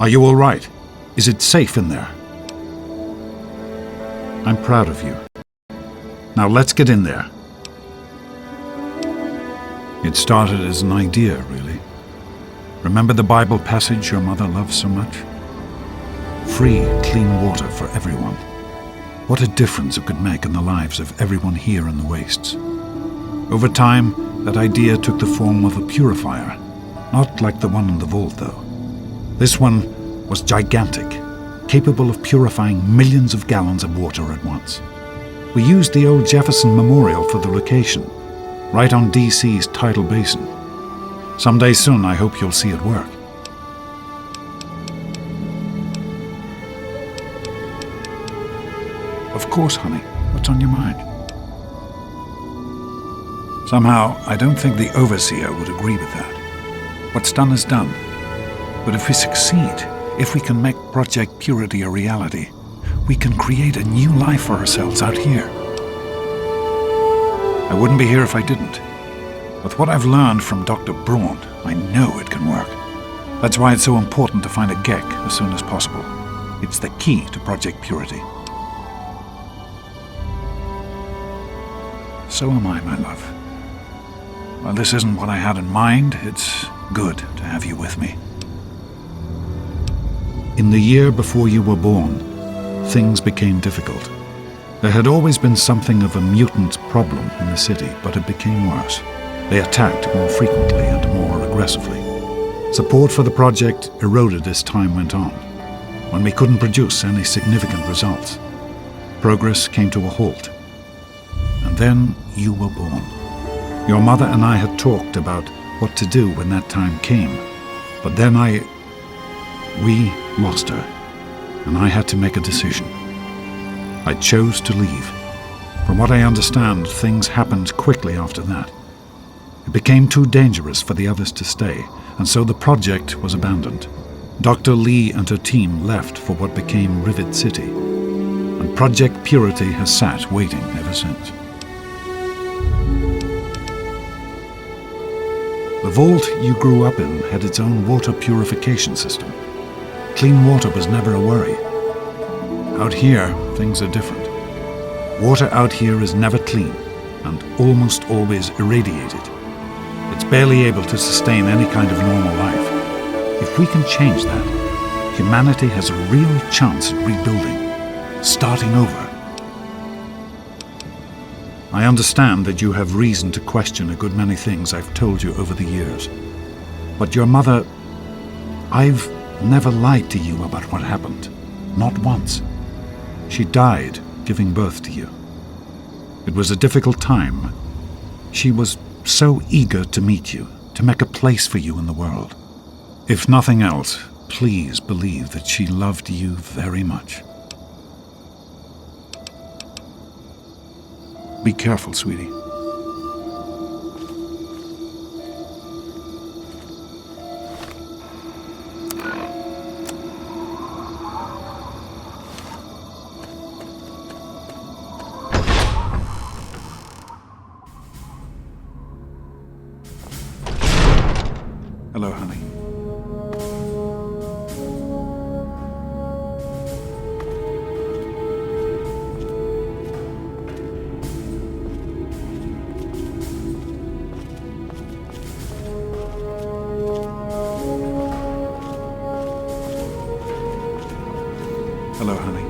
Are you all right? Is it safe in there? I'm proud of you. Now let's get in there. It started as an idea, really. Remember the Bible passage your mother loves so much? Free, clean water for everyone. What a difference it could make in the lives of everyone here in the wastes. Over time, that idea took the form of a purifier. Not like the one in the vault, though. This one was gigantic, capable of purifying millions of gallons of water at once. We used the old Jefferson Memorial for the location, right on DC's tidal basin. Someday soon, I hope you'll see it work. Of course, honey. What's on your mind? Somehow, I don't think the overseer would agree with that. What's done is done. But if we succeed, if we can make Project Purity a reality, we can create a new life for ourselves out here. I wouldn't be here if I didn't. With what I've learned from Dr. Braun, I know it can work. That's why it's so important to find a GEC as soon as possible. It's the key to Project Purity. So am I, my love. While this isn't what I had in mind, it's good to have you with me. In the year before you were born, things became difficult. There had always been something of a mutant problem in the city, but it became worse. They attacked more frequently and more aggressively. Support for the project eroded as time went on. When we couldn't produce any significant results, progress came to a halt. And then you were born. Your mother and I had talked about what to do when that time came. But then we lost her, and I had to make a decision. I chose to leave. From what I understand, things happened quickly after that. It became too dangerous for the others to stay, and so the project was abandoned. Dr. Lee and her team left for what became Rivet City, and Project Purity has sat waiting ever since. The vault you grew up in had its own water purification system. Clean water was never a worry. Out here, things are different. Water out here is never clean and almost always irradiated. It's barely able to sustain any kind of normal life. If we can change that, humanity has a real chance at rebuilding, starting over. I understand that you have reason to question a good many things I've told you over the years. But your mother, I've never lied to you about what happened. Not once. She died giving birth to you. It was a difficult time. She was so eager to meet you, to make a place for you in the world. If nothing else, please believe that she loved you very much. Be careful, sweetie. Hello, honey. Hello, honey.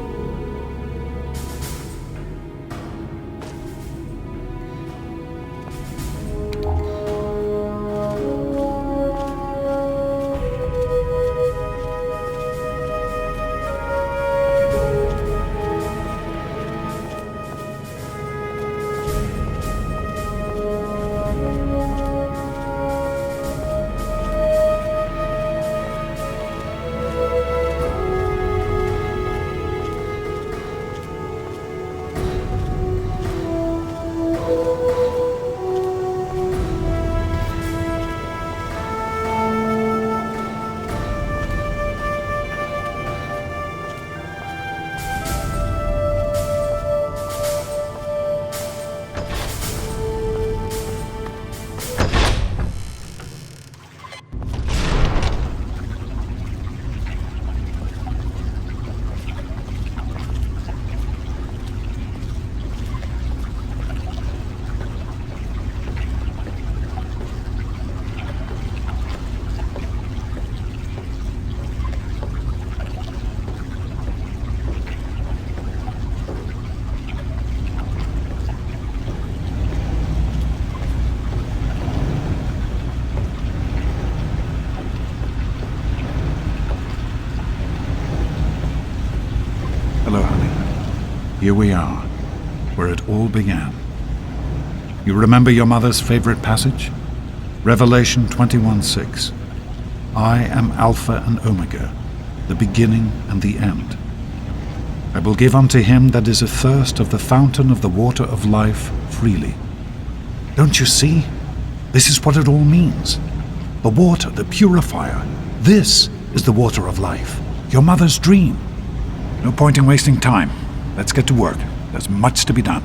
here we are, where it all began. You remember your mother's favorite passage? Revelation 21:6. I am Alpha and Omega, the beginning and the end. I will give unto him that is athirst of the fountain of the water of life freely. Don't you see? This is what it all means. The water, the purifier. This is the water of life. Your mother's dream. No point in wasting time. Let's get to work. There's much to be done.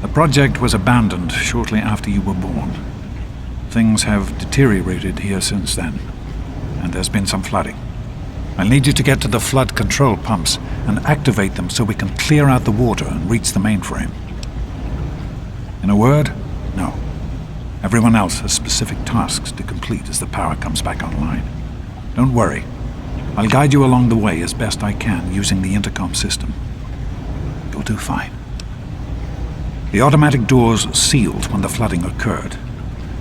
The project was abandoned shortly after you were born. Things have deteriorated here since then, and there's been some flooding. I'll need you to get to the flood control pumps and activate them so we can clear out the water and reach the mainframe. In a word, no. Everyone else has specific tasks to complete as the power comes back online. Don't worry. I'll guide you along the way as best I can using the intercom system. You'll do fine. The automatic doors sealed when the flooding occurred,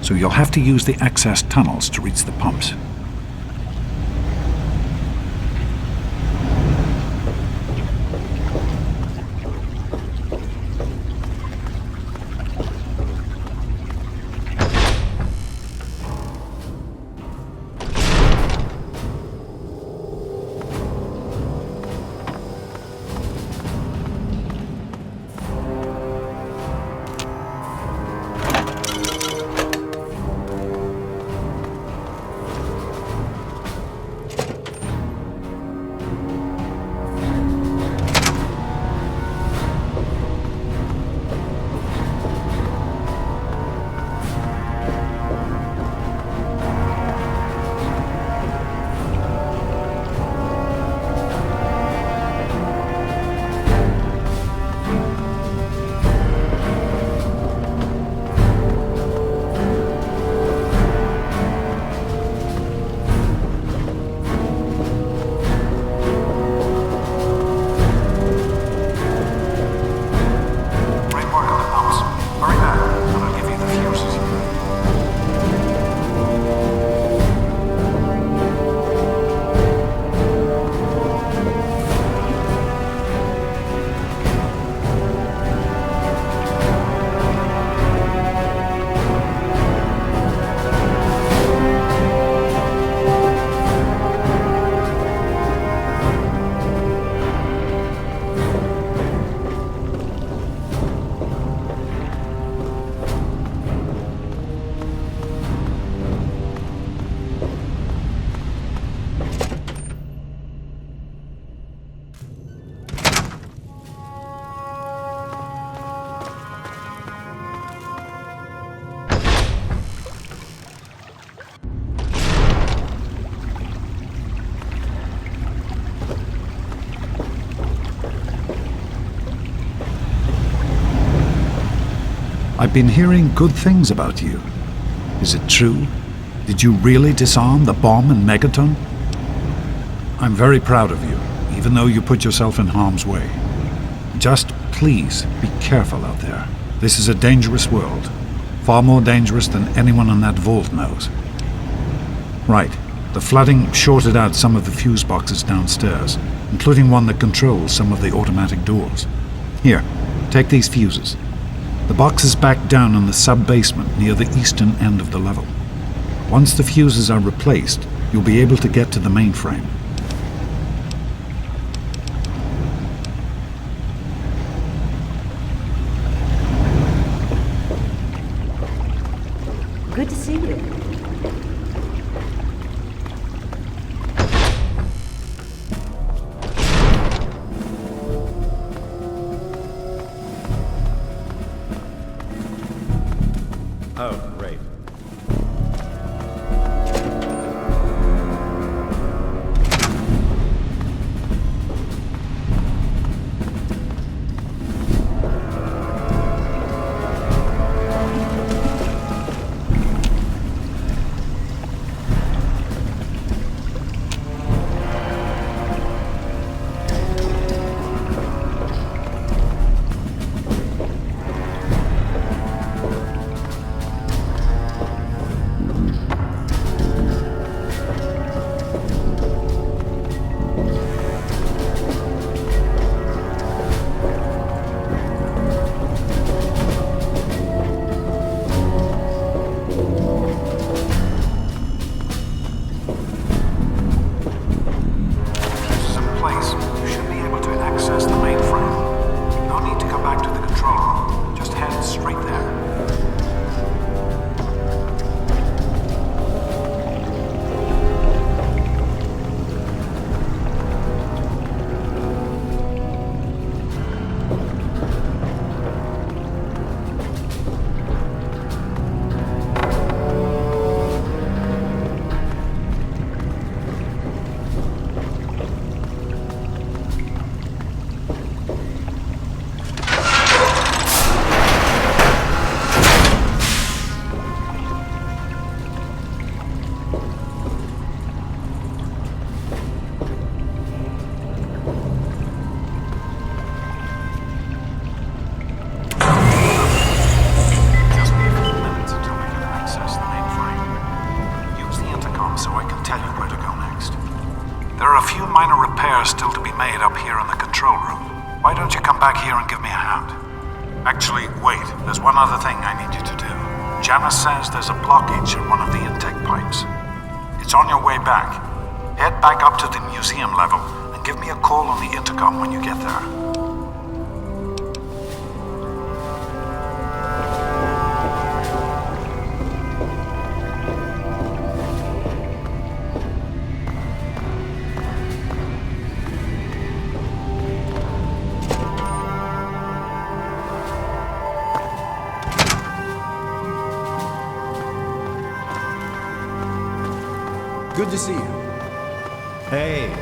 so you'll have to use the access tunnels to reach the pumps. I've been hearing good things about you. Is it true? Did you really disarm the bomb and megaton? I'm very proud of you, even though you put yourself in harm's way. Just please be careful out there. This is a dangerous world. Far more dangerous than anyone in that vault knows. Right. The flooding shorted out some of the fuse boxes downstairs, including one that controls some of the automatic doors. Here, take these fuses. The box is back down in the sub-basement near the eastern end of the level. Once the fuses are replaced, you'll be able to get to the mainframe. Good to see you. Oh, great. There are a few minor repairs still to be made up here in the control room. Why don't you come back here and give me a hand? Actually, wait. There's one other thing I need you to do. Janice says there's a blockage in one of the intake pipes. It's on your way back. Head back up to the museum level and give me a call on the intercom when you get there. Good to see you. Hey.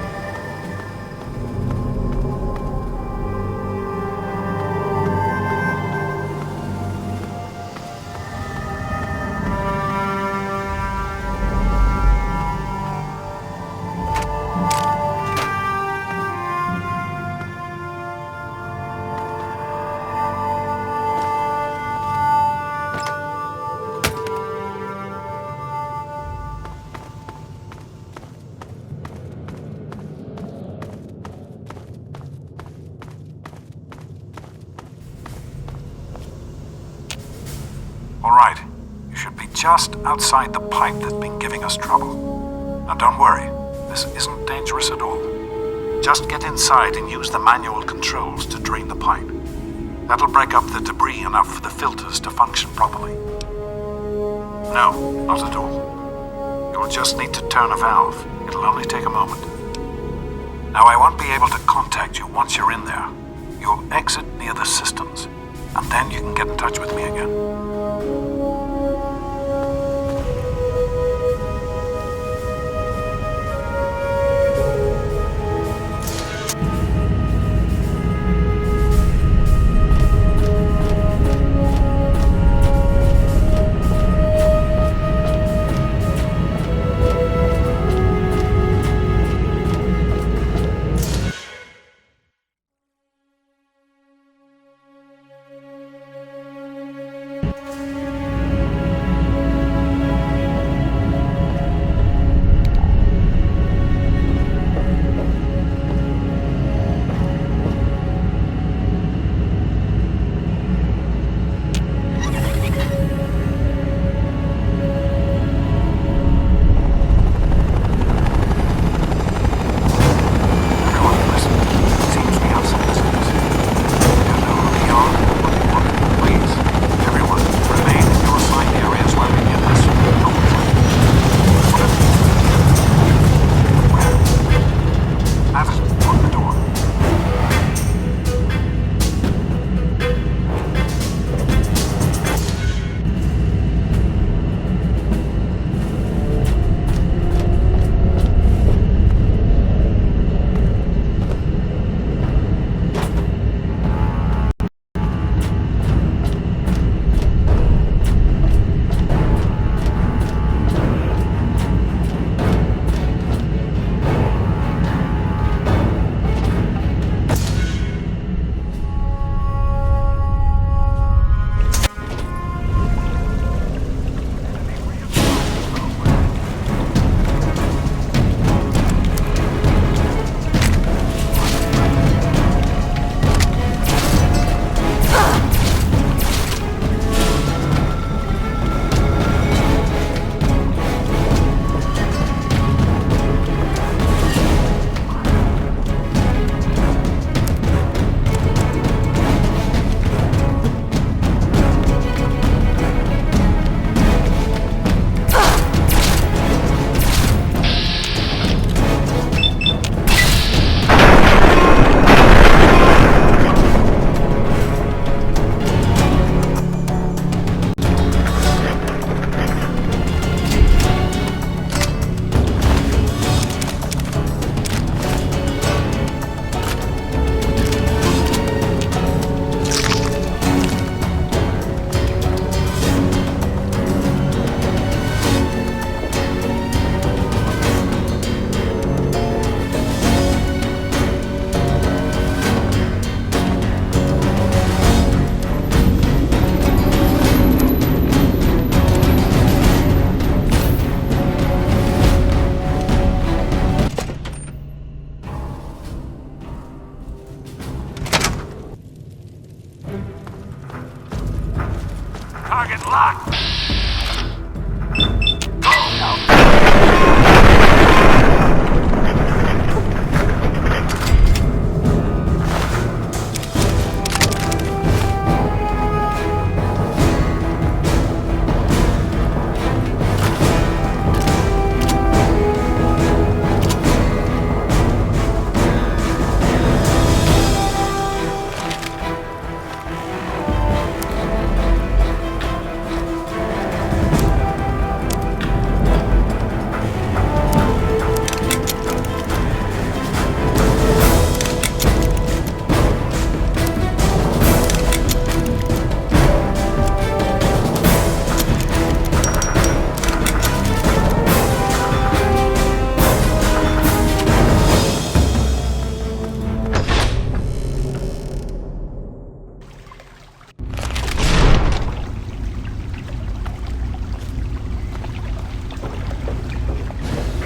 All right. You should be just outside the pipe that's been giving us trouble. Now don't worry. This isn't dangerous at all. Just get inside and use the manual controls to drain the pipe. That'll break up the debris enough for the filters to function properly. No, not at all. You'll just need to turn a valve. It'll only take a moment. Now I won't be able to contact you once you're in there. You'll exit near the cisterns, and then you can get in touch with me again.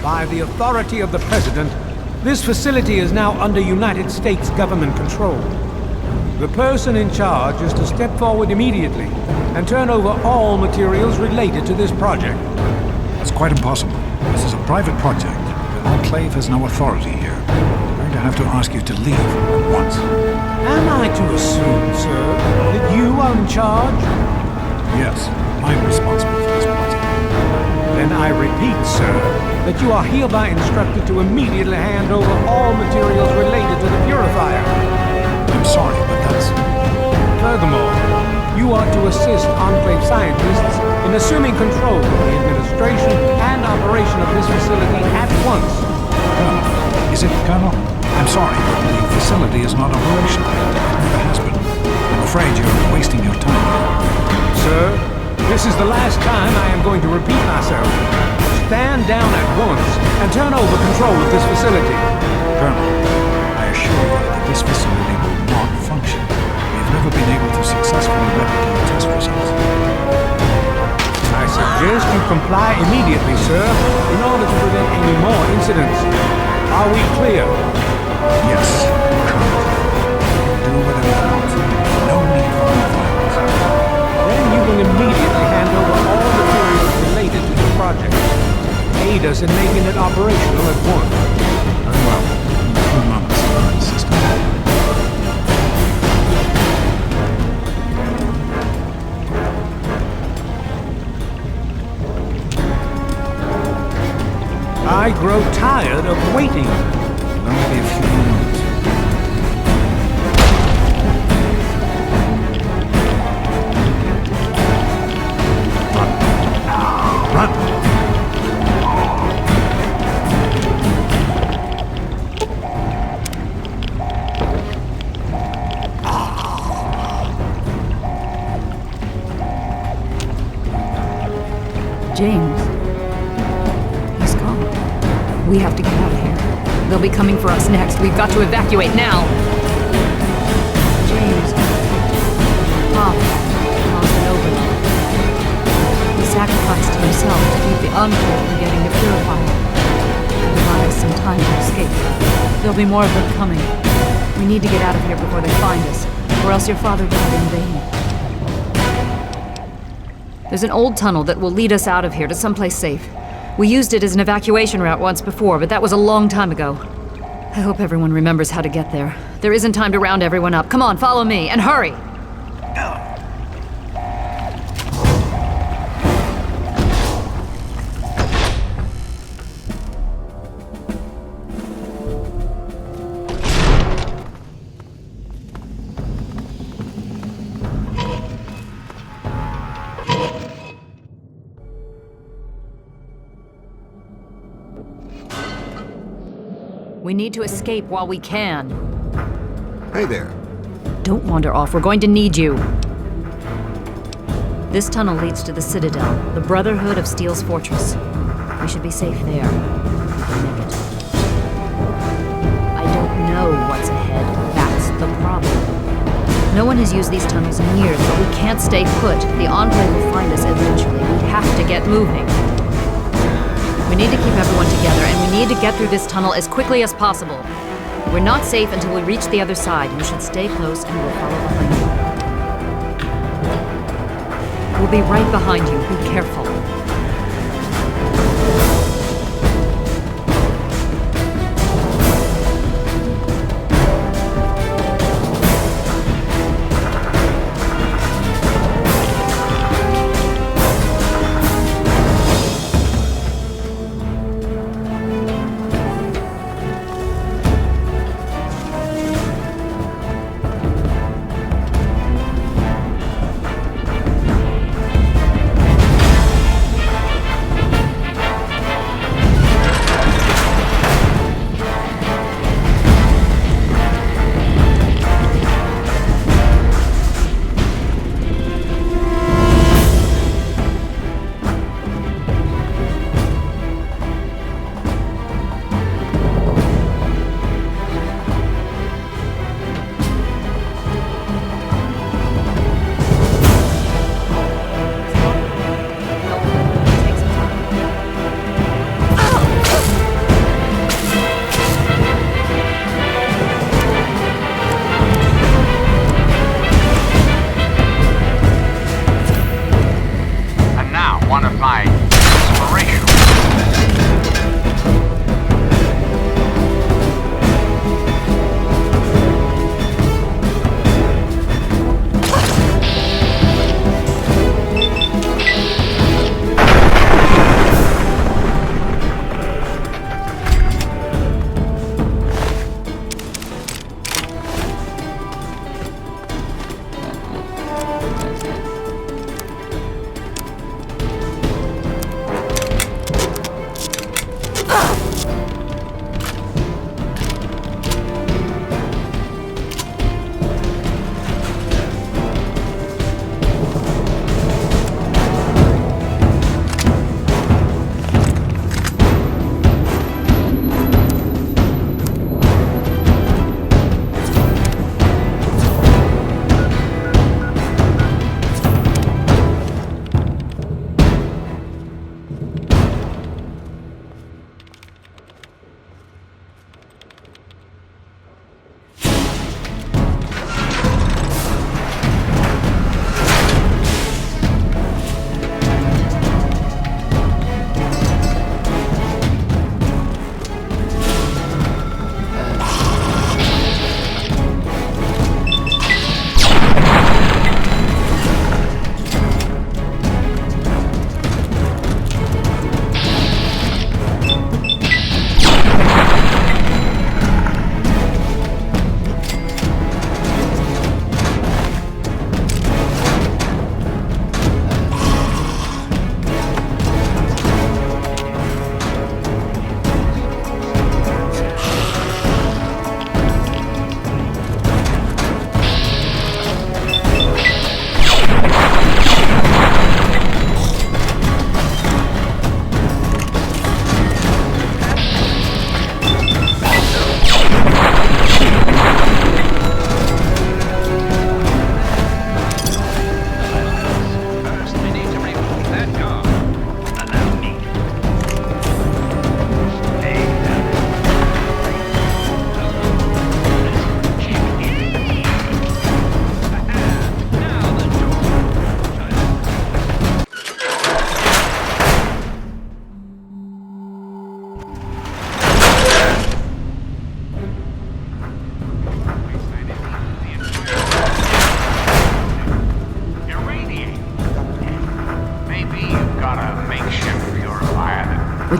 By the authority of the President, this facility is now under United States government control. The person in charge is to step forward immediately and turn over all materials related to this project. It's quite impossible. This is a private project. The Enclave has no authority here. I'm going to have to ask you to leave at once. Am I to assume, sir, that you are in charge? Yes, I'm responsible for this project. Then I repeat, sir, that you are hereby instructed to immediately hand over all materials related to the purifier. I'm sorry, but that's... Furthermore, you are to assist Enclave scientists in assuming control of the administration and operation of this facility at once. Colonel, is it Colonel? I'm sorry, but the facility is not operational. It never has been. I'm afraid you're wasting your time here. Sir, this is the last time I am going to repeat myself. Stand down at once and turn over control of this facility. Colonel, I assure you that this facility will not function. We've never been able to successfully replicate test results. I suggest you comply immediately, sir, in order to prevent any more incidents. Are we clear? Yes, Colonel. Do whatever you want. No need for more violence. Then you will immediately hand over all materials related to the project. Aid us in making it operational at once. Very well. In a few moments, Assistant. I grow tired of waiting. It'll only be a few moments. Run! Run! James. He's gone. We have to get out of here. They'll be coming for us next. We've got to evacuate now. James. Pop. Lost an overlord. He sacrificed himself to keep the Enclave from getting the purifier. It'll buy us some time to escape. There'll be more of them coming. We need to get out of here before they find us, or else your father died in vain. There's an old tunnel that will lead us out of here to someplace safe. We used it as an evacuation route once before, but that was a long time ago. I hope everyone remembers how to get there. There isn't time to round everyone up. Come on, follow me, and hurry! We need to escape while we can. Hey there. Don't wander off. We're going to need you. This tunnel leads to the Citadel, the Brotherhood of Steel's fortress. We should be safe there. Make it. I don't know what's ahead. That's the problem. No one has used these tunnels in years, but we can't stay put. The Enclave will find us eventually. We have to get moving. We need to keep everyone together, and we need to get through this tunnel as quickly as possible. We're not safe until we reach the other side. You should stay close, and we'll follow behind you. We'll be right behind you. Be careful.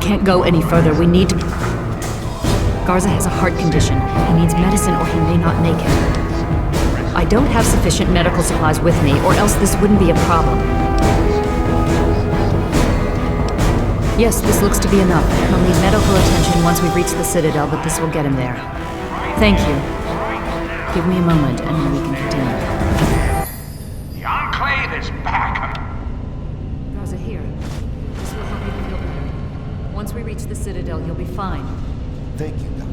can't go any further. We need to... Garza has a heart condition. He needs medicine or he may not make it. I don't have sufficient medical supplies with me, or else this wouldn't be a problem. Yes, this looks to be enough. He'll need medical attention once we reach the Citadel, but this will get him there. Thank you. Give me a moment, and then we can continue. The Enclave is back. Garza, here. This will help you feel better. Once we reach the Citadel, you'll be fine. Thank you, Doctor.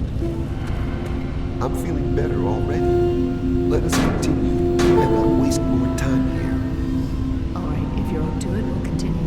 I'm feeling better already. Let us continue and not waste more time here. All right, if you're up to it, we'll continue.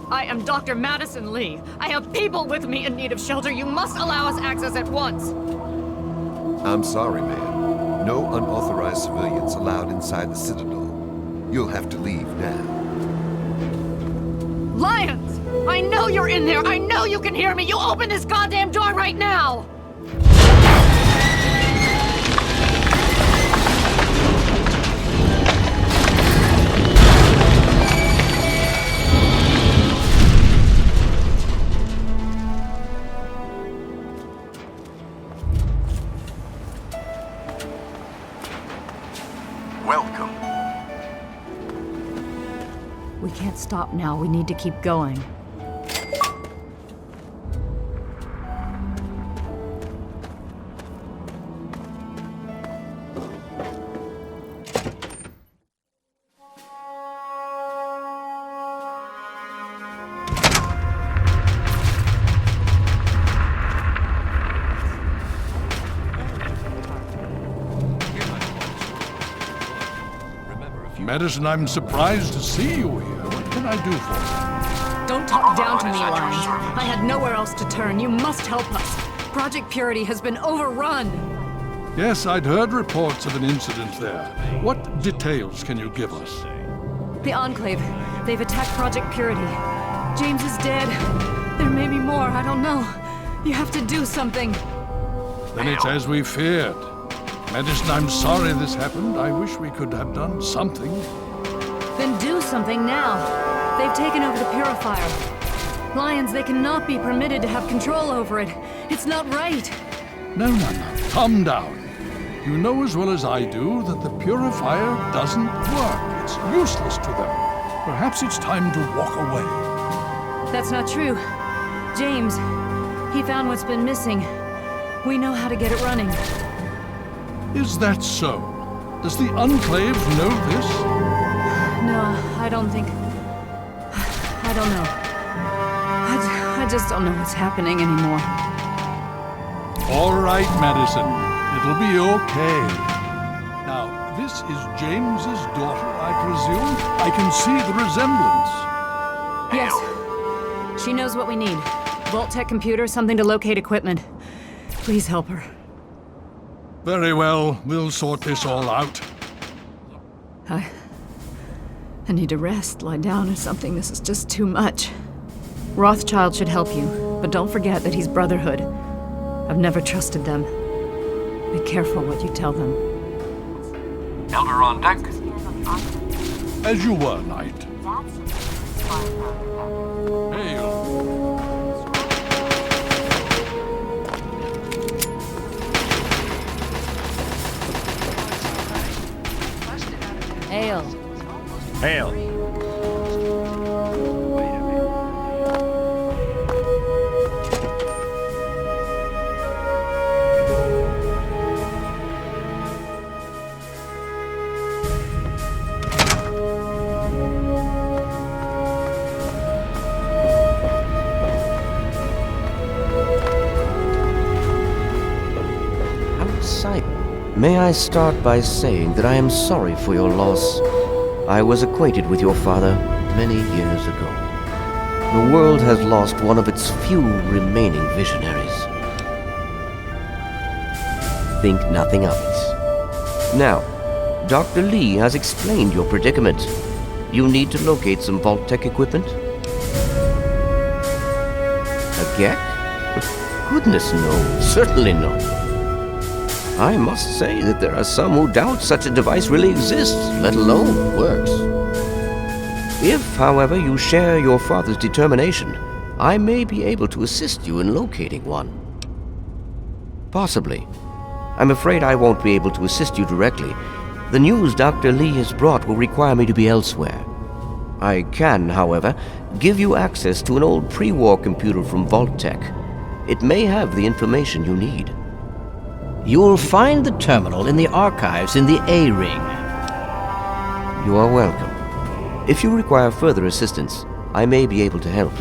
I am Dr. Madison Lee. I have people with me in need of shelter. You must allow us access at once. I'm sorry, ma'am. No unauthorized civilians allowed inside the Citadel. You'll have to leave now. Lyons! I know you're in there! I know you can hear me! You open this goddamn door right now! Welcome. We can't stop now. We need to keep going. Madison, I'm surprised to see you here. What can I do for you? Don't talk down to me, Lyons. I had nowhere else to turn. You must help us. Project Purity has been overrun. Yes, I'd heard reports of an incident there. What details can you give us? The Enclave. They've attacked Project Purity. James is dead. There may be more, I don't know. You have to do something. Then it's as we feared. Madison, I'm sorry this happened. I wish we could have done something. Then do something now. They've taken over the Purifier. Lions, they cannot be permitted to have control over it. It's not right. No. Calm down. You know as well as I do that the Purifier doesn't work. It's useless to them. Perhaps it's time to walk away. That's not true. James, he found what's been missing. We know how to get it running. Is that so? Does the Enclave know this? No, I don't think... I don't know. I just don't know what's happening anymore. All right, Madison. It'll be okay. Now, this is James's daughter, I presume? I can see the resemblance. Yes. She knows what we need. Vault-Tec computer, something to locate equipment. Please help her. Very well. We'll sort this all out. I need to rest, lie down or something. This is just too much. Rothschild should help you, but don't forget that he's Brotherhood. I've never trusted them. Be careful what you tell them. Elder on deck. As you were, Knight. Hail. Ale. Hail. May I start by saying that I am sorry for your loss. I was acquainted with your father many years ago. The world has lost one of its few remaining visionaries. Think nothing of it. Now, Dr. Lee has explained your predicament. You need to locate some Vault-Tec equipment? A Gek? Goodness no, certainly no. I must say that there are some who doubt such a device really exists, let alone works. If, however, you share your father's determination, I may be able to assist you in locating one. Possibly. I'm afraid I won't be able to assist you directly. The news Dr. Lee has brought will require me to be elsewhere. I can, however, give you access to an old pre-war computer from Vault-Tec. It may have the information you need. You'll find the terminal in the archives in the A-Ring. You are welcome. If you require further assistance, I may be able to help.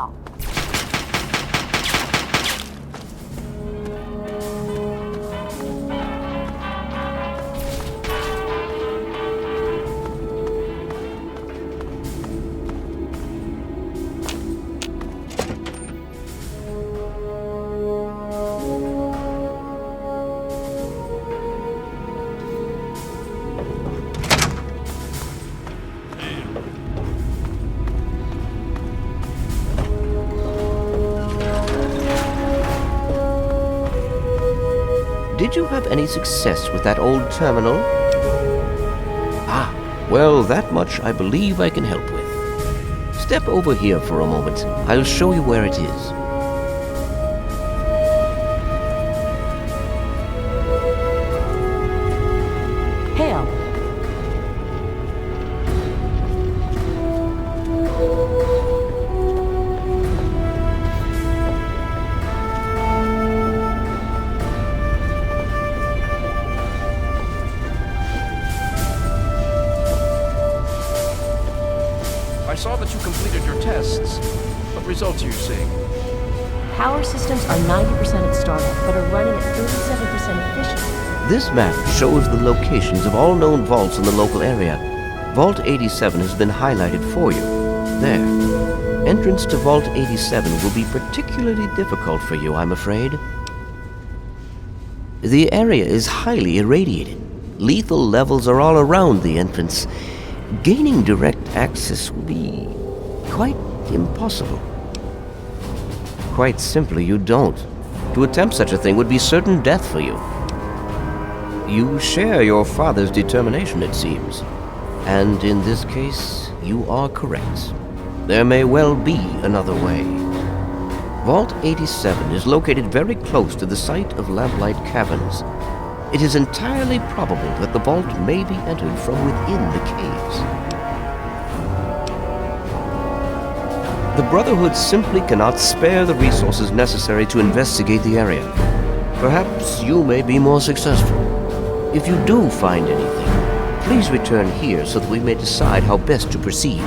Hail. Did you have any success with that old terminal? Ah, well, that much I believe I can help with. Step over here for a moment. I'll show you where it is. Hail. I saw that you completed your tests. What results are you seeing? Power systems are 90% at startup, but are running at 37% efficiency. This map shows the locations of all known vaults in the local area. Vault 87 has been highlighted for you. There. Entrance to Vault 87 will be particularly difficult for you, I'm afraid. The area is highly irradiated. Lethal levels are all around the entrance. Gaining direct access will be quite impossible. Quite simply, you don't. To attempt such a thing would be certain death for you. You share your father's determination, it seems. And in this case, you are correct. There may well be another way. Vault 87 is located very close to the site of Lamplight Caverns. It is entirely probable that the vault may be entered from within the caves. The Brotherhood simply cannot spare the resources necessary to investigate the area. Perhaps you may be more successful. If you do find anything, please return here so that we may decide how best to proceed.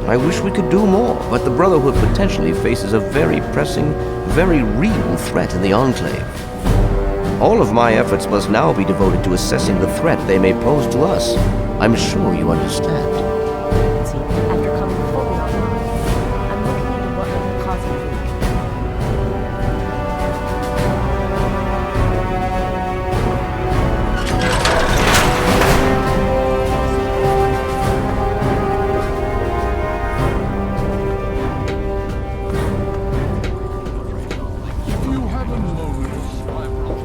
I wish we could do more, but the Brotherhood potentially faces a very pressing, very real threat in the Enclave. All of my efforts must now be devoted to assessing the threat they may pose to us. I'm sure you understand. See, after coming fully online, I'm looking into what might be causing the leak. If you have a moment, I brought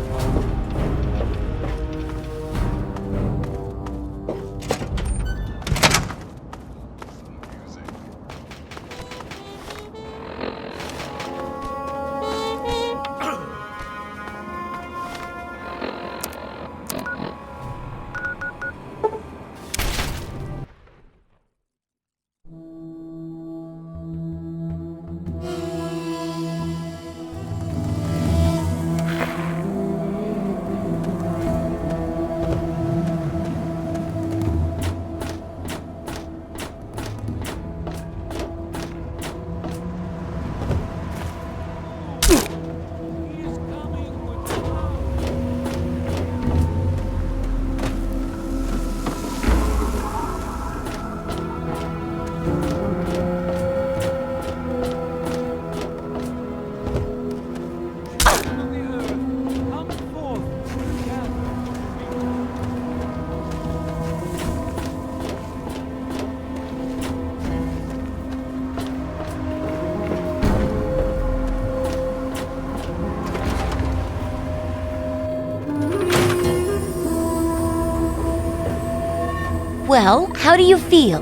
Well, how do you feel?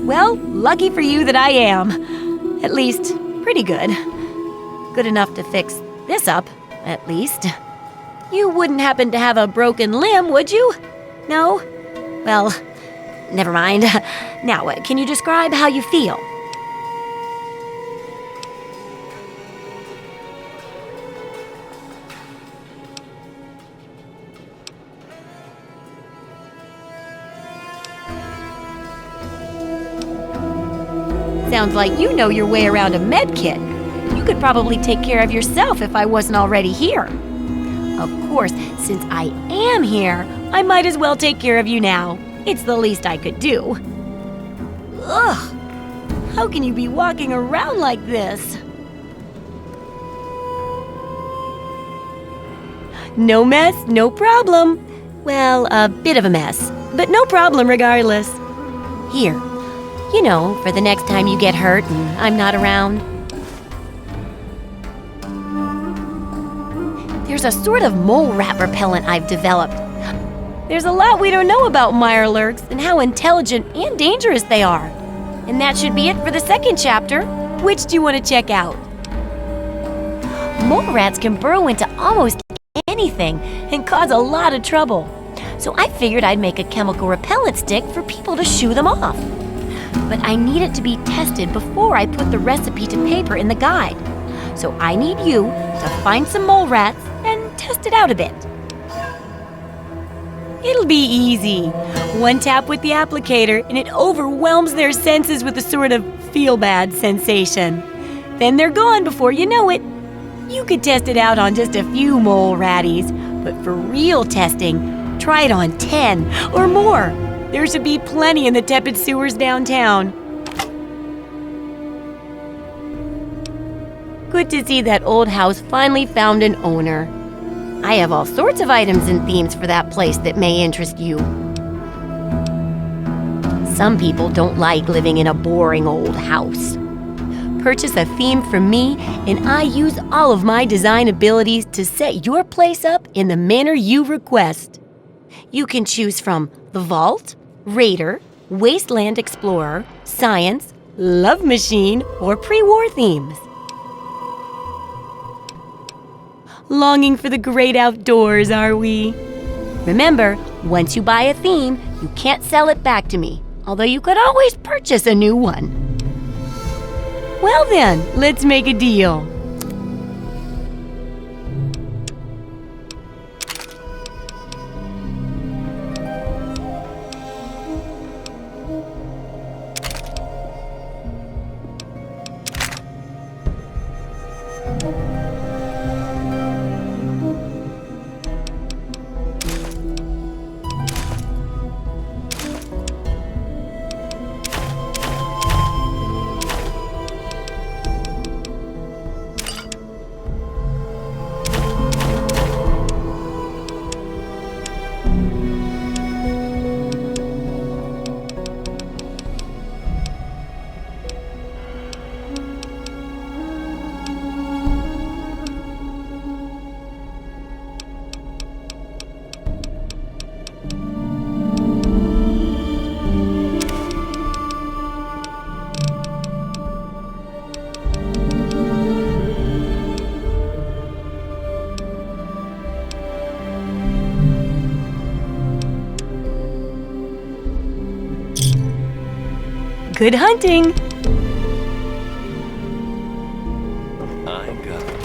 Well, lucky for you that I am. At least, pretty good. Good enough to fix this up, at least. You wouldn't happen to have a broken limb, would you? No? Well, never mind. Now, can you describe how you feel? Sounds like you know your way around a med kit. You could probably take care of yourself if I wasn't already here. Of course, since I am here, I might as well take care of you now. It's the least I could do. Ugh! How can you be walking around like this? No mess, no problem. Well, a bit of a mess, but no problem regardless. Here, you know, for the next time you get hurt and I'm not around. There's a sort of mole rat repellent I've developed. There's a lot we don't know about mirelurks and how intelligent and dangerous they are. And that should be it for the second chapter. Which do you want to check out? Mole rats can burrow into almost anything and cause a lot of trouble. So I figured I'd make a chemical repellent stick for people to shoo them off. But I need it to be tested before I put the recipe to paper in the guide. So I need you to find some mole rats and test it out a bit. It'll be easy. One tap with the applicator and it overwhelms their senses with a sort of feel-bad sensation. Then they're gone before you know it. You could test it out on just a few mole ratties, but for real testing, try it on 10 or more. There should be plenty in the tepid sewers downtown. Good to see that old house finally found an owner. I have all sorts of items and themes for that place that may interest you. Some people don't like living in a boring old house. Purchase a theme from me, and I use all of my design abilities to set your place up in the manner you request. You can choose from the Vault, Raider, Wasteland Explorer, Science, Love Machine, or pre-war themes. Longing for the great outdoors, are we? Remember, once you buy a theme, you can't sell it back to me, although you could always purchase a new one. Well then, let's make a deal. Good hunting! I got it.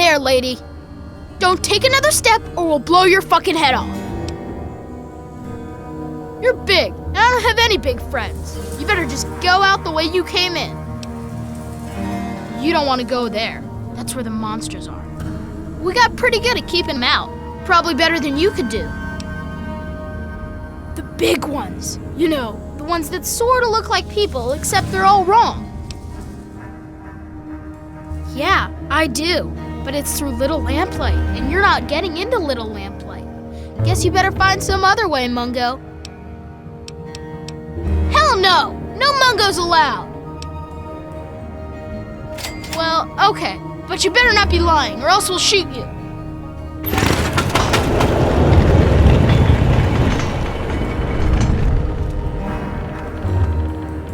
There, lady. Don't take another step or we'll blow your fucking head off. You're big, and I don't have any big friends. You better just go out the way you came in. You don't want to go there. That's where the monsters are. We got pretty good at keeping them out. Probably better than you could do. The big ones. You know, the ones that sort of look like people, except they're all wrong. Yeah, I do. But it's through Little Lamplight, and you're not getting into Little Lamplight. Guess you better find some other way, Mungo. Hell no! No Mungos allowed! Well, okay. But you better not be lying, or else we'll shoot you.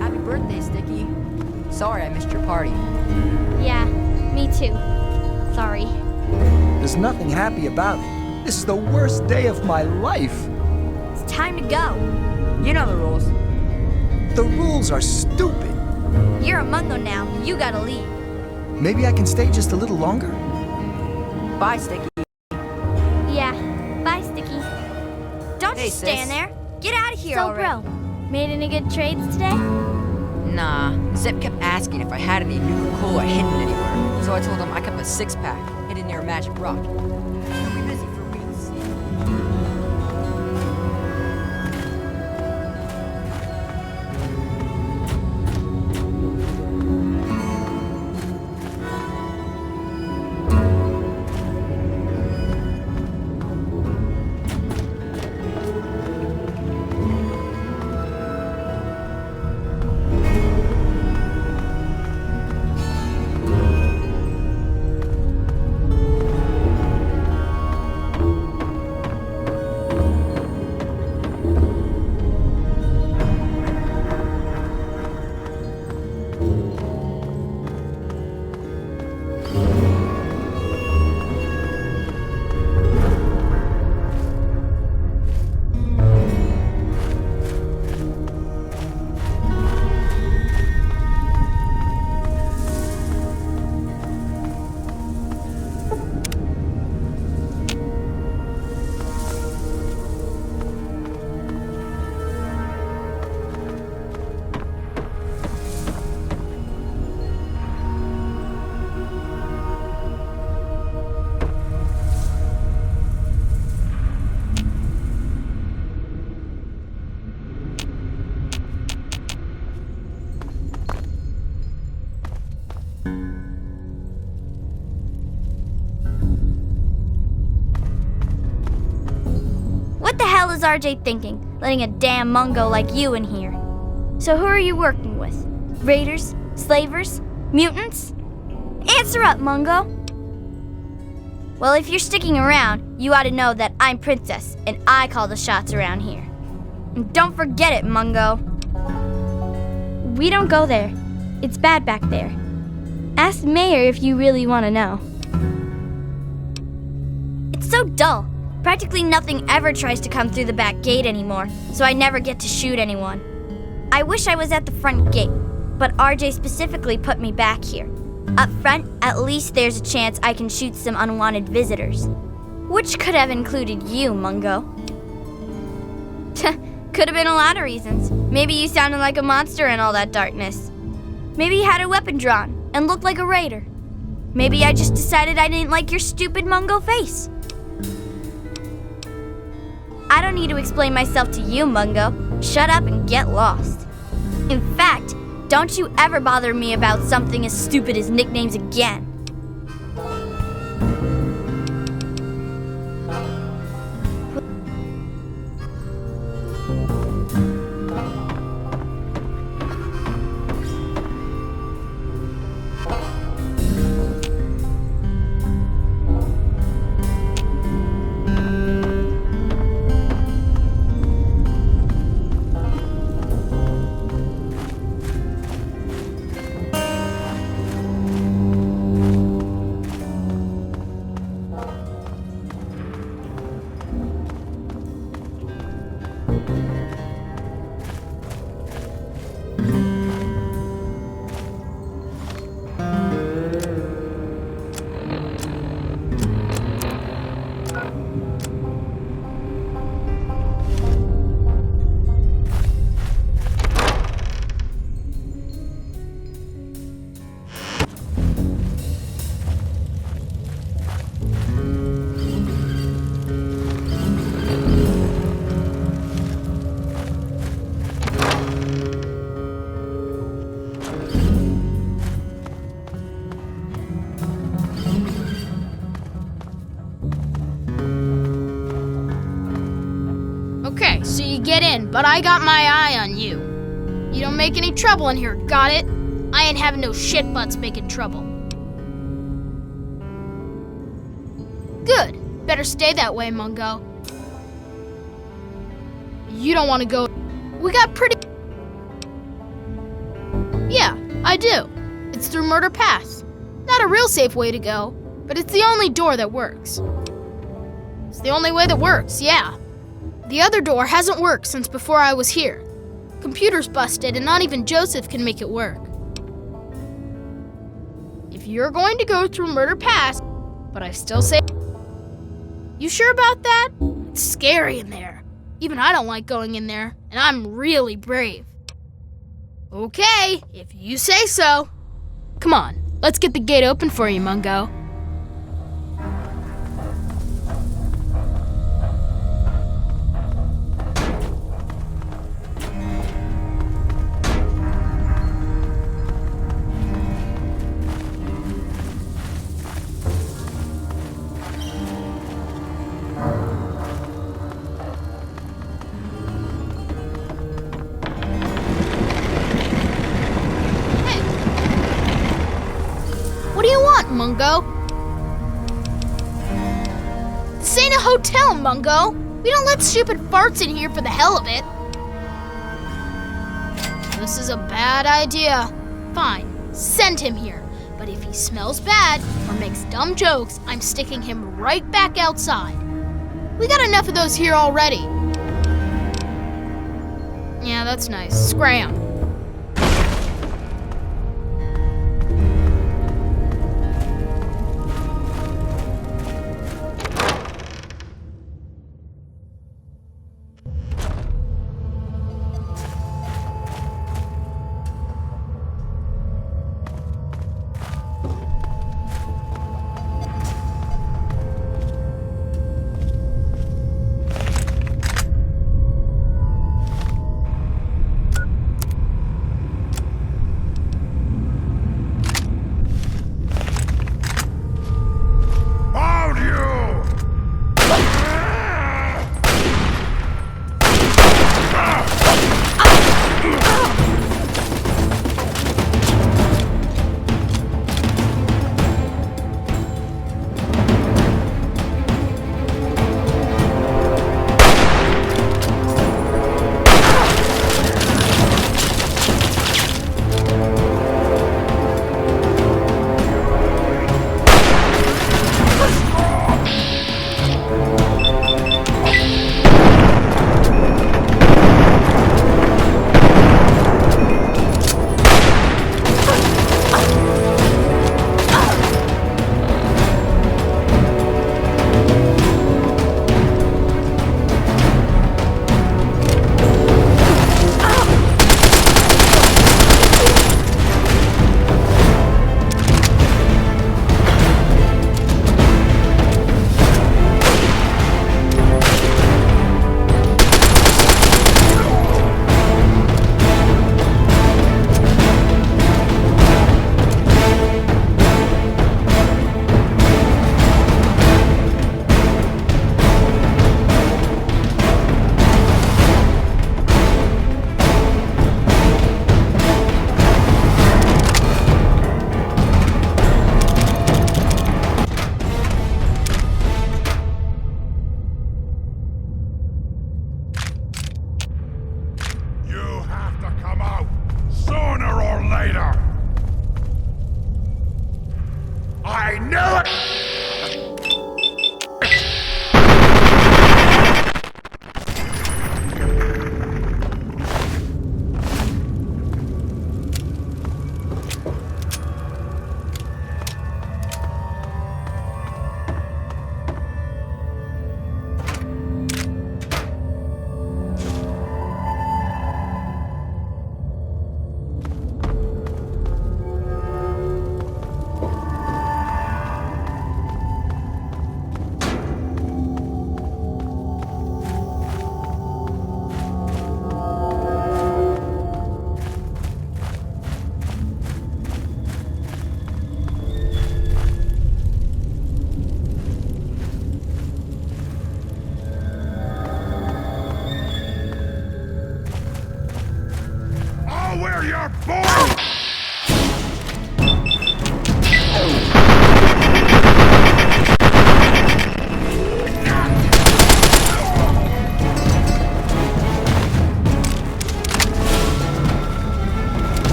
Happy birthday, Sticky. Sorry I missed your party. Yeah, me too. Sorry. There's nothing happy about it. This is the worst day of my life. It's time to go. You know the rules. The rules are stupid. You're a Mungo now. You gotta leave. Maybe I can stay just a little longer? Bye, Sticky. Yeah. Bye, Sticky. Don't Hey, just stand sis. there. Get out of here So, already. bro, made any good trades today? Nah, Zip kept asking if I had any new cola hidden anywhere, so I told him I kept a 6-pack hidden near a magic rock. He'll be busy for weeks. What the hell is RJ thinking, letting a damn Mungo like you in here? So who are you working with? Raiders? Slavers? Mutants? Answer up, Mungo! Well, if you're sticking around, you ought to know that I'm Princess, and I call the shots around here. And don't forget it, Mungo. We don't go there. It's bad back there. Ask Mayor if you really want to know. It's so dull. Practically nothing ever tries to come through the back gate anymore, so I never get to shoot anyone. I wish I was at the front gate, but RJ specifically put me back here. Up front, at least there's a chance I can shoot some unwanted visitors. Which could have included you, Mungo. Could have been a lot of reasons. Maybe you sounded like a monster in all that darkness. Maybe you had a weapon drawn and looked like a raider. Maybe I just decided I didn't like your stupid Mungo face. I don't need to explain myself to you, Mungo. Shut up and get lost. In fact, don't you ever bother me about something as stupid as nicknames again. So you get in, but I got my eye on you. You don't make any trouble in here, got it? I ain't having no shit butts making trouble. Good. Better stay that way, Mungo. You don't want to go... We got pretty... Yeah, I do. It's through Murder Pass. Not a real safe way to go, but it's the only door that works. It's the only way that works, yeah. The other door hasn't worked since before I was here. Computer's busted and not even Joseph can make it work. If you're going to go through Murder Pass, but I still say... You sure about that? It's scary in there. Even I don't like going in there, and I'm really brave. Okay, if you say so. Come on, let's get the gate open for you, Mungo. What do you want, Mungo? This ain't a hotel, Mungo. We don't let stupid farts in here for the hell of it. This is a bad idea. Fine, send him here. But if he smells bad or makes dumb jokes, I'm sticking him right back outside. We got enough of those here already. Yeah, that's nice. Scram.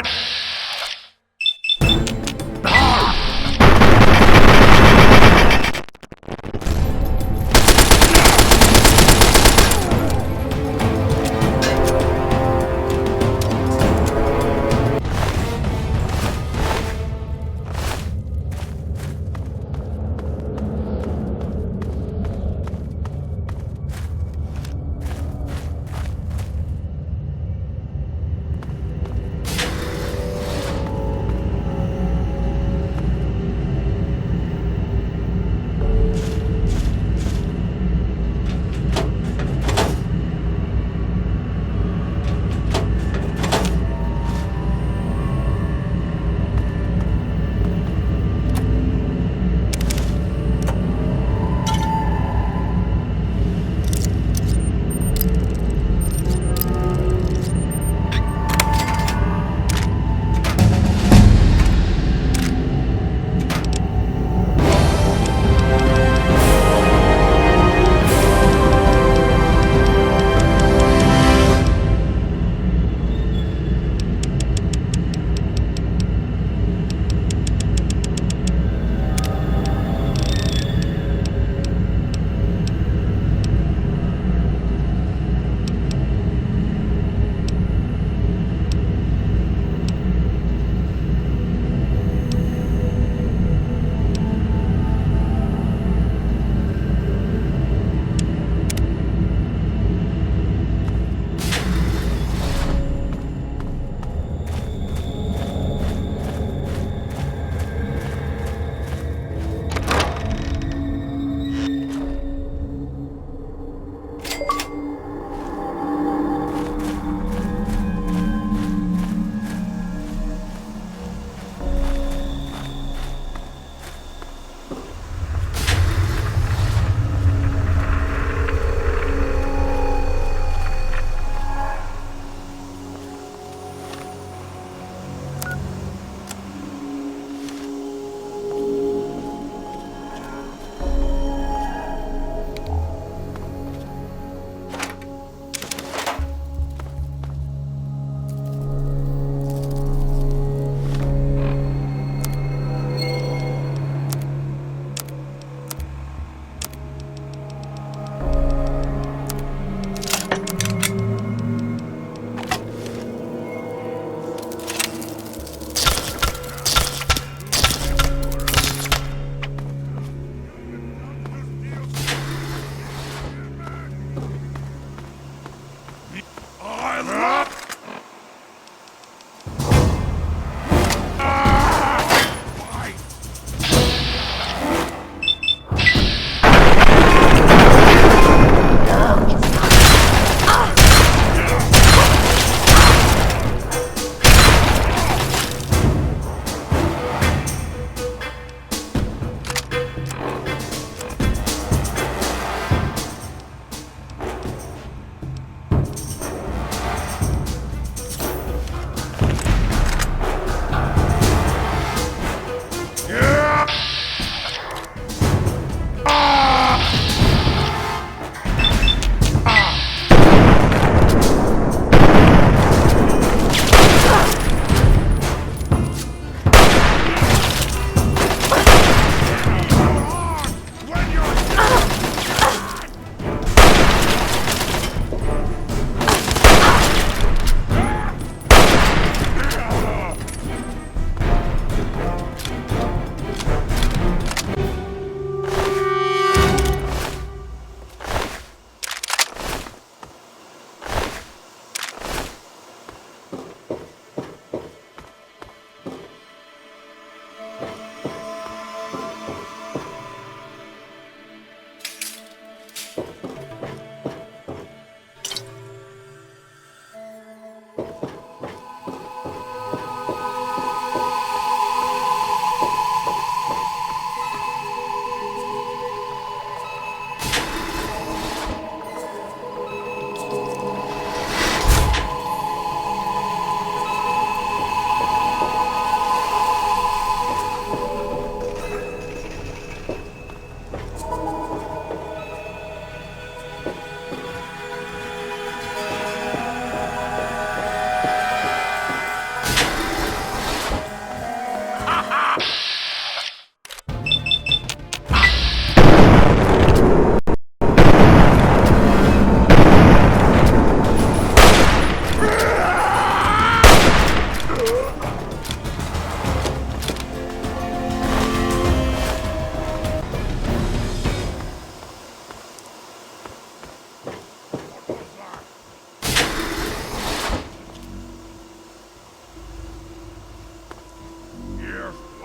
quiet!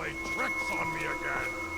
play tricks on me again.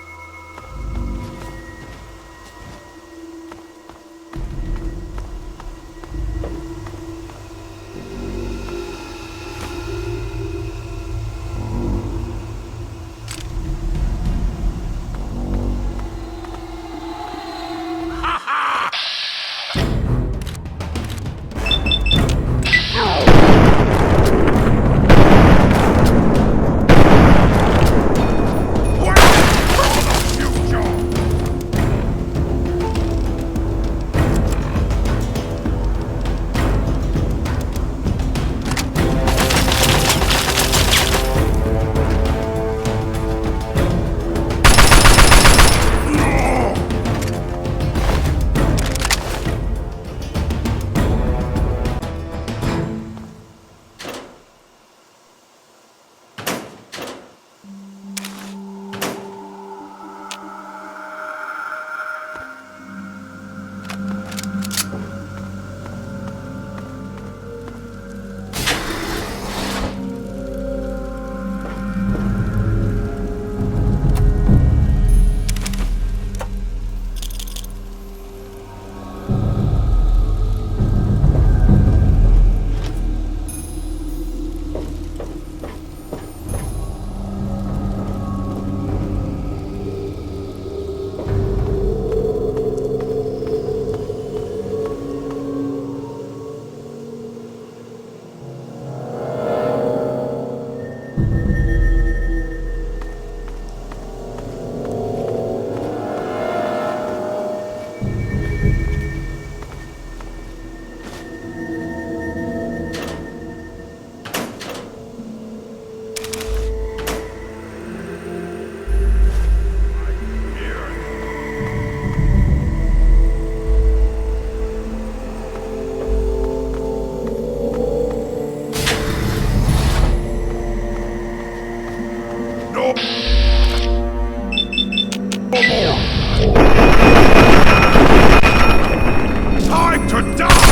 Time to die!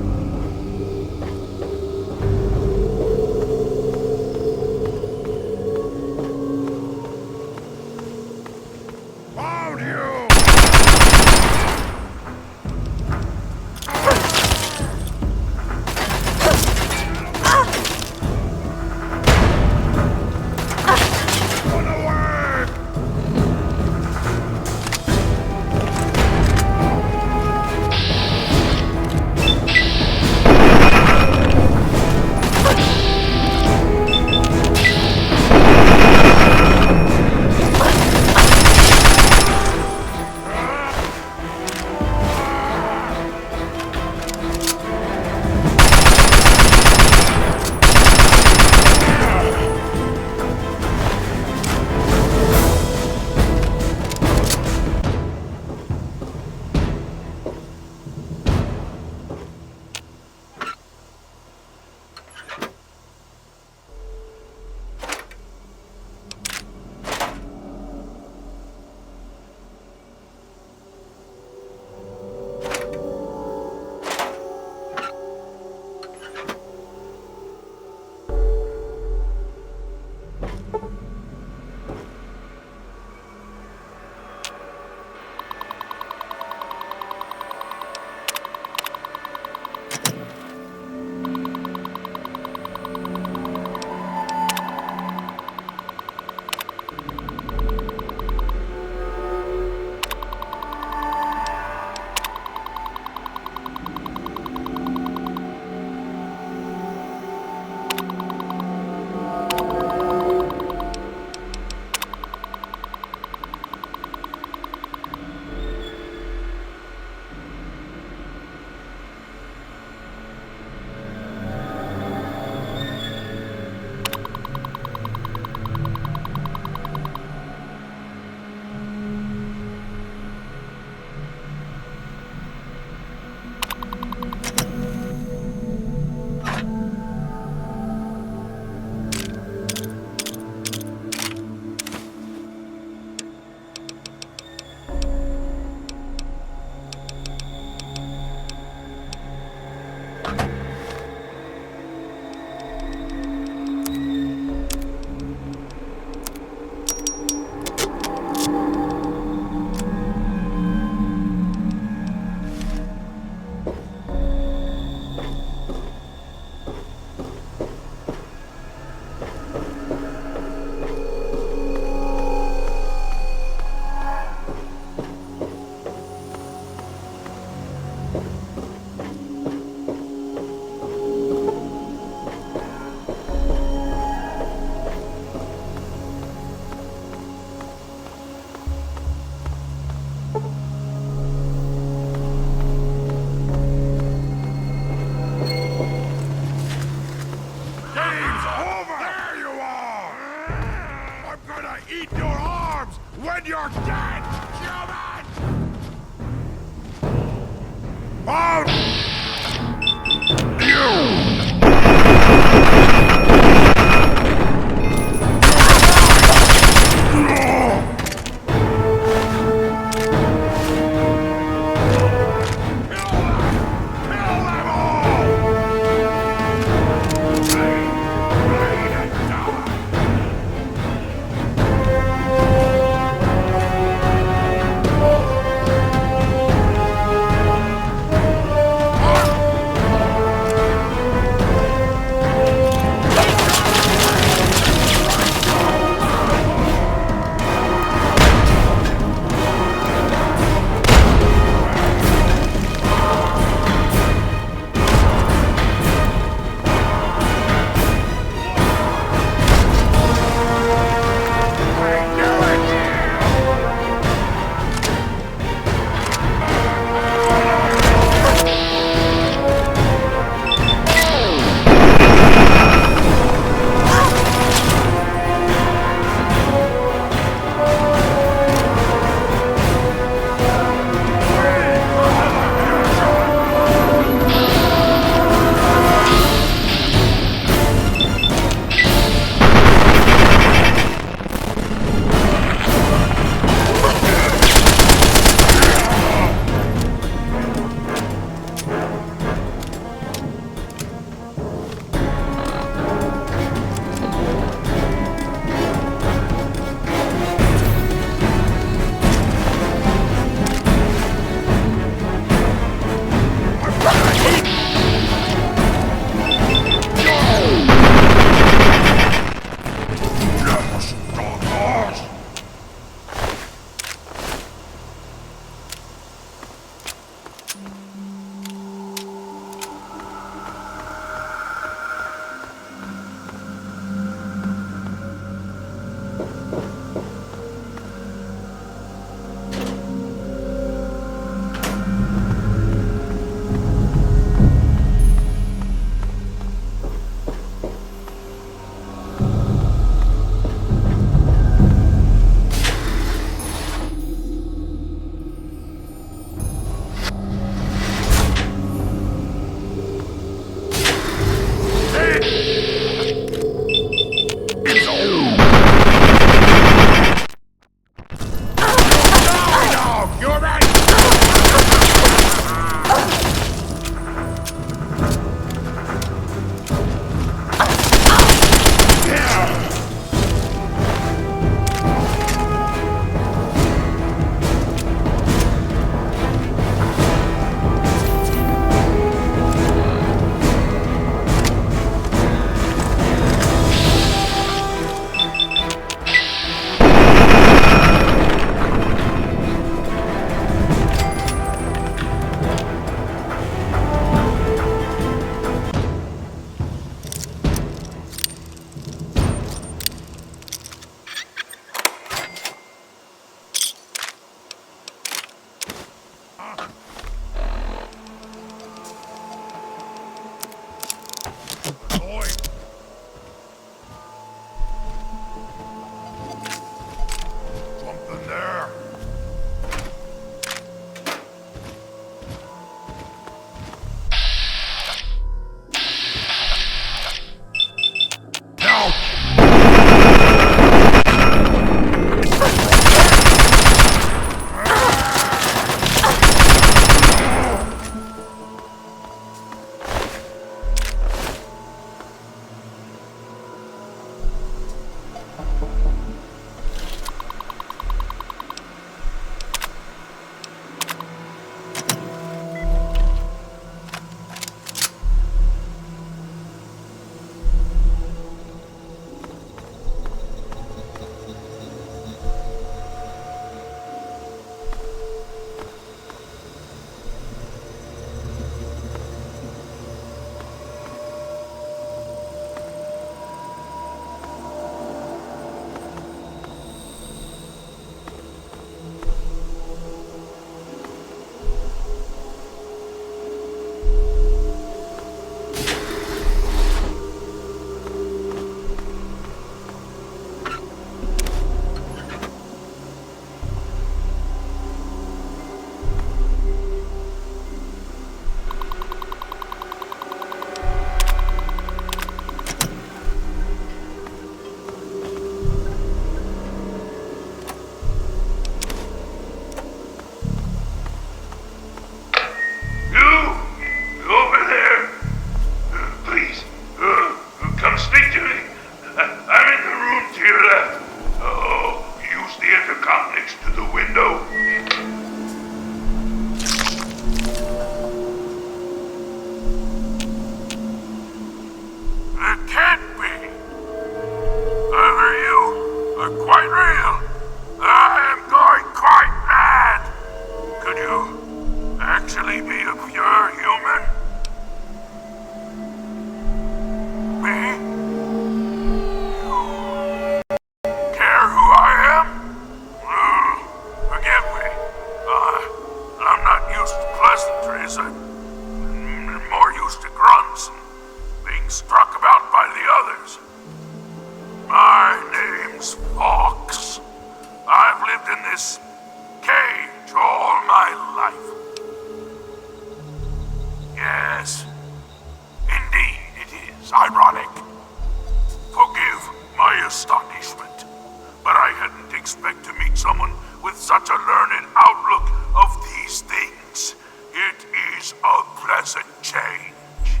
doesn't change.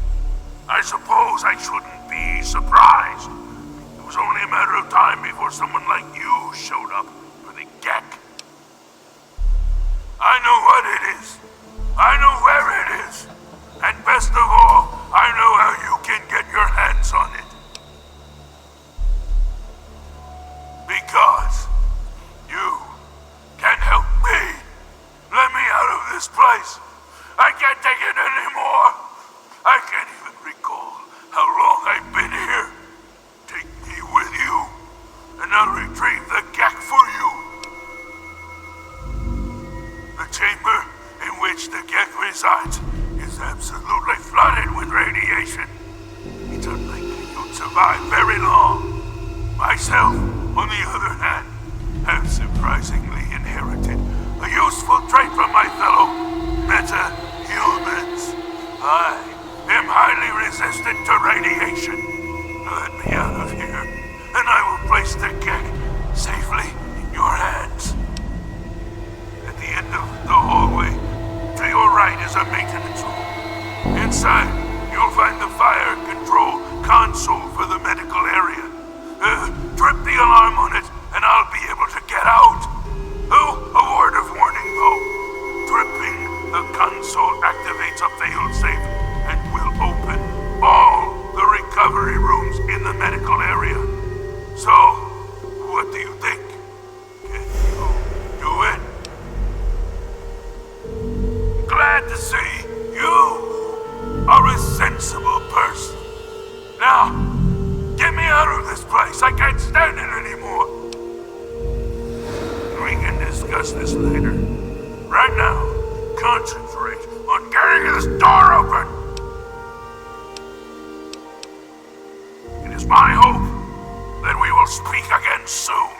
I suppose I shouldn't be surprised. It was only a matter of time before someone like you showed up for the Gek. I know what it is. I know where it is. And best of all, I know how you can get your hands on it. Because you can help me. Let me out of this place. I can't take it anymore. I can't even recall how long I've been here. Take me with you, and I'll retrieve the Gek for you. The chamber in which the Gek resides is absolutely flooded with radiation. It's unlikely you'll survive very long. Myself, on the other hand, have surprisingly inherited a useful trait from my fellow meta-humans. I am highly resistant to radiation. Let me out of here, and I will place the Gek safely in your hands. At the end of the hallway, to your right is a maintenance room. Inside, you'll find the fire control console for the medical area. Trip the alarm on it, and I'll be able to get out. Oh, a word of warning, though. Tripping the console activates a failsafe and will open all the recovery rooms in the medical area. So, what do you think? Can you do it? Glad to see you are a sensible person. Now, get me out of this place. I can't stand it anymore. We can discuss this later. Right now, concentrate on getting this door open. It is my hope that we will speak again soon.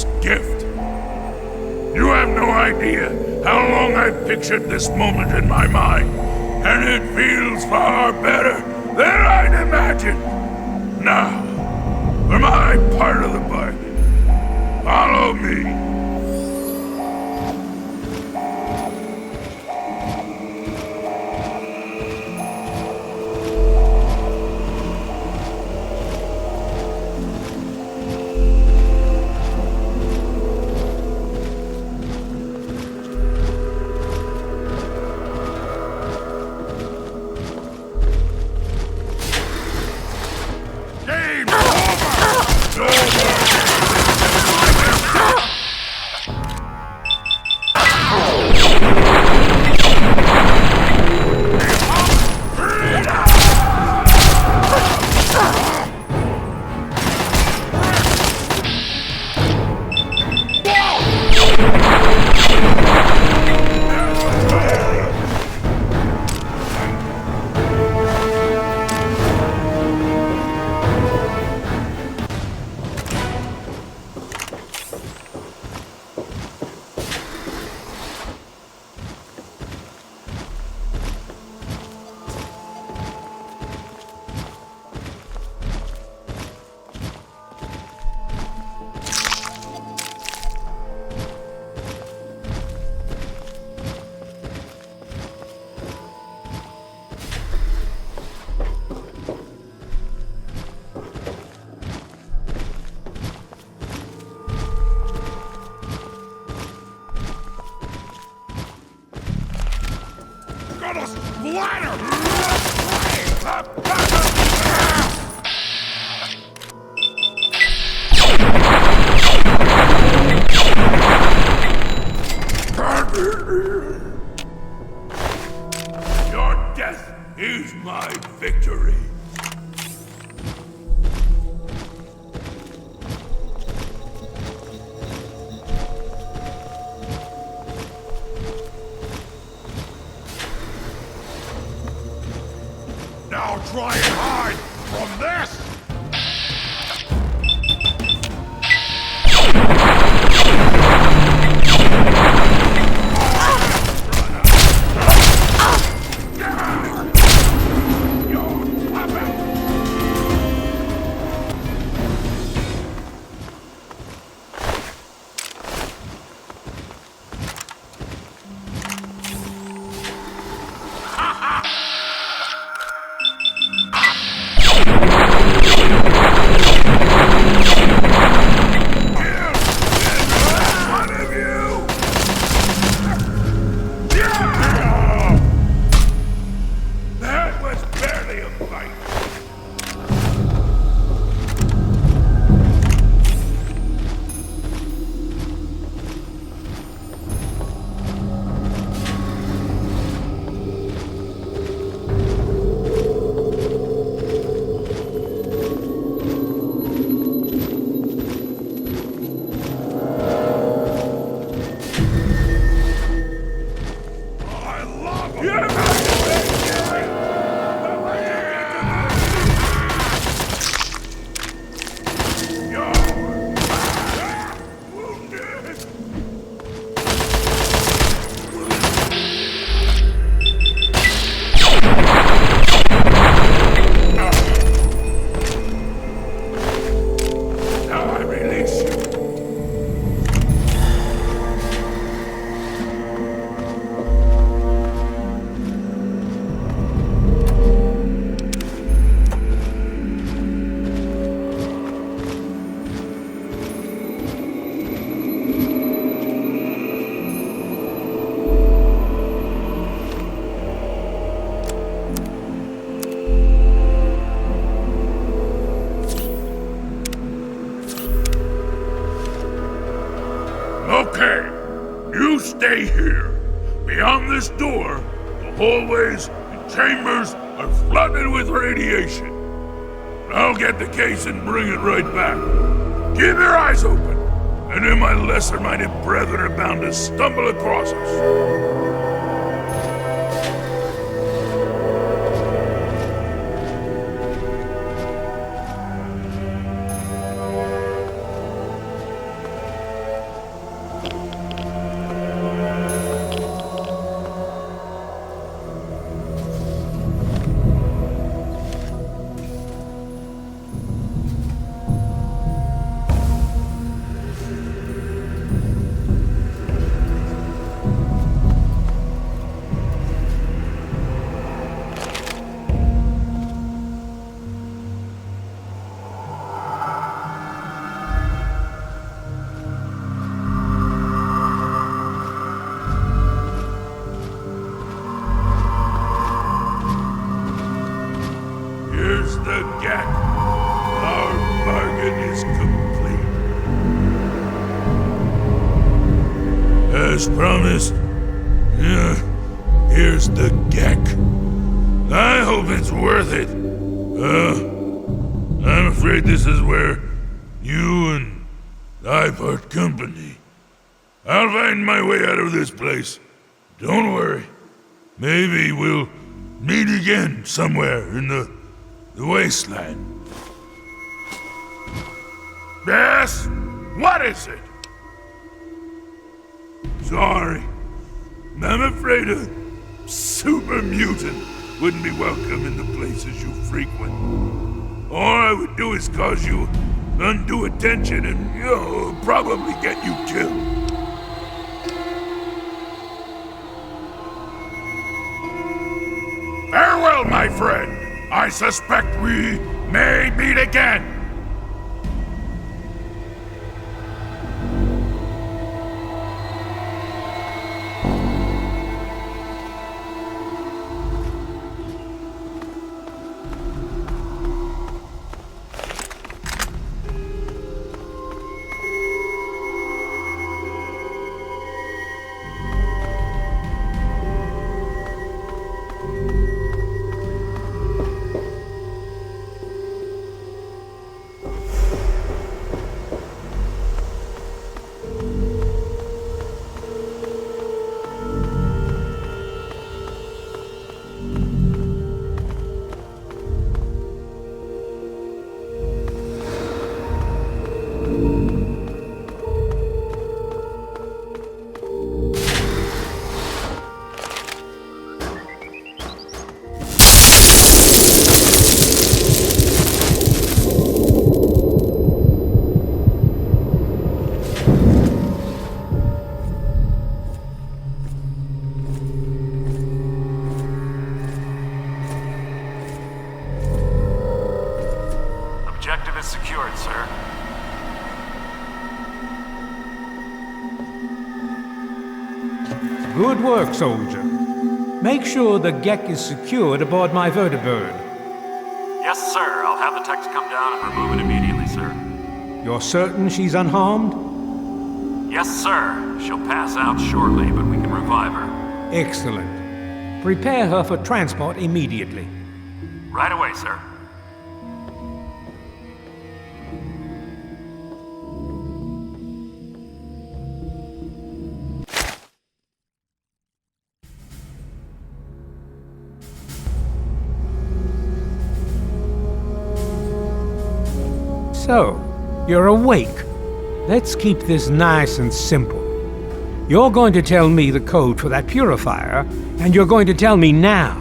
this gift. You have no idea how long I've pictured this moment in my mind, and it feels far better than I'd imagined. Now, for my part of the bargain, follow me. Your death is my victory. Now try and hide from this! Okay, you stay here. Beyond this door, the hallways and chambers are flooded with radiation. I'll get the case and bring it right back. Keep your eyes open. I know my lesser-minded brethren are bound to stumble across us. As promised, here's the Gek. I hope it's worth it. I'm afraid this is where you and I part company. I'll find my way out of this place. Don't worry. Maybe we'll meet again somewhere in the wasteland. Yes? What is it? Sorry. I'm afraid a super mutant wouldn't be welcome in the places you frequent. All I would do is cause you undue attention and, probably get you killed. Farewell, my friend. I suspect we may meet again. Objective is secured, sir. Good work, soldier. Make sure the Gek is secured aboard my vertibird. Yes, sir. I'll have the techs come down and remove it immediately, sir. You're certain she's unharmed? Yes, sir. She'll pass out shortly, but we can revive her. Excellent. Prepare her for transport immediately. Right away, sir. So, you're awake. Let's keep this nice and simple. You're going to tell me the code for that purifier, and you're going to tell me now.